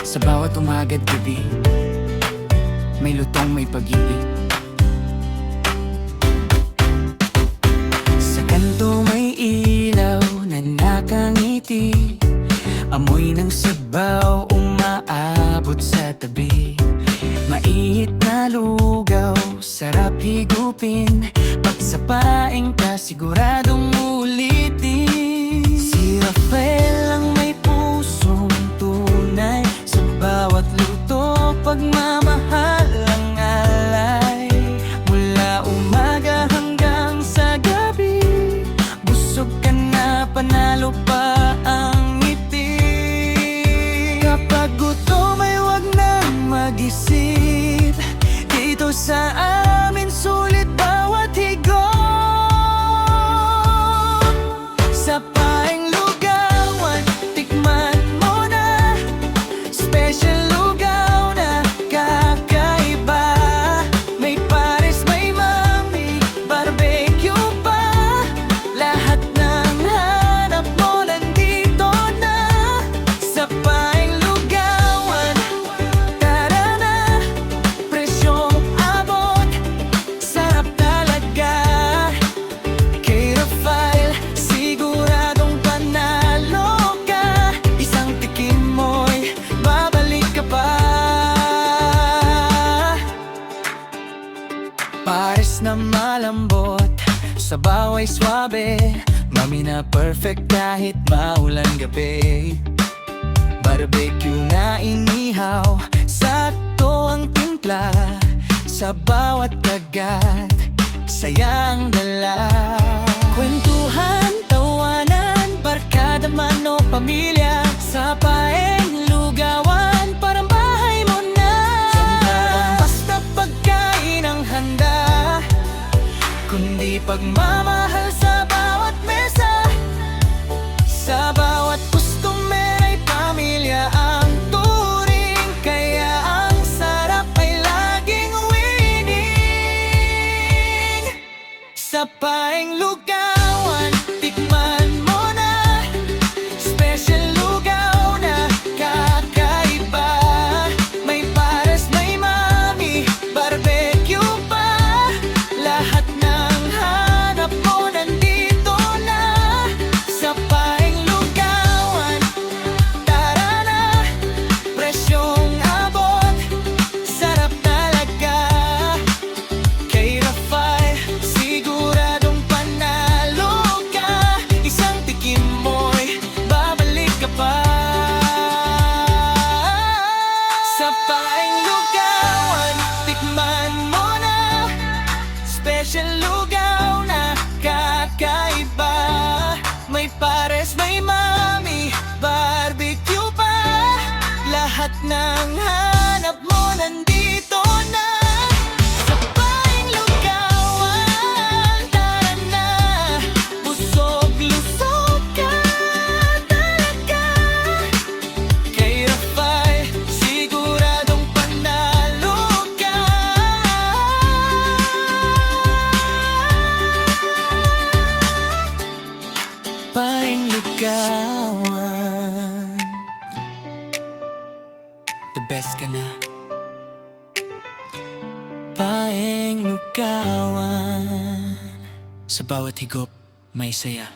Sa bawat umaga't gabi, may lutong, may pag-ibig. Sa kanto may ilaw na nakangiti, amoy ng sabaw umaabot sa tabi. Mainit na lugaw, sarap higupin, pag sa paing ka siguradong ulitin. Si Rafael ang may pusong tunay, sa bawat luto pagmamahal ang alay. Mula umaga hanggang sa gabi, busog ka na, panalo pa ang ngiti. Kapag gutom ay wag nang mag-isip, dito sa amin sulit bawat higop. Sa paeng lugawan, tikman mo na, special lugaw na kakaiba. May pares, may mami, barbecue pa, lahat ng hanap mo nandito na. Sa paeng lugawan, tara na, presyong abot, sarap talaga. Kay Rafael, siguradong panalo ka, isang tikim mo'y babalik ka pa. Pares na malambot, sabaw ay swabe, mami na perfect kahit maulan gabi. Barbecue na inihaw, sakto ang timpla, sa bawat kagat, sayang dala. Kwentuhan, tawanan, barkada man o pamilya, sa paeng lugawan, parang bahay mo na. Sandang basta pagkain ang handa, kundi pagmamahal sa bawat mesa. Sa bawat customer ay pamilya ang turing, kaya ang sarap ay laging winning. Sa paeng lugawan, tikman mo na, special lugaw na kakaiba. May pares, may mami, barbecue pa, lahat ng hanap mo nandito na. Sa paeng lugawan, tara na, presyong abot, sarap talaga. Kay Rafael, siguradong panalo ka, isang tikim mo'y babalik ka pa. Sa paeng lugawan, tikman mo na, special lugaw na kakaiba. May pares, may mami, barbecue pa, lahat ng hanap mo nandito na. Sa paeng lugawan, tara na, busog lusog ka talaga. Kay Rafael, siguradong panalo ka. Paeng lugawan, the best ka na. Paeng lugawan, sa bawat higop may saya.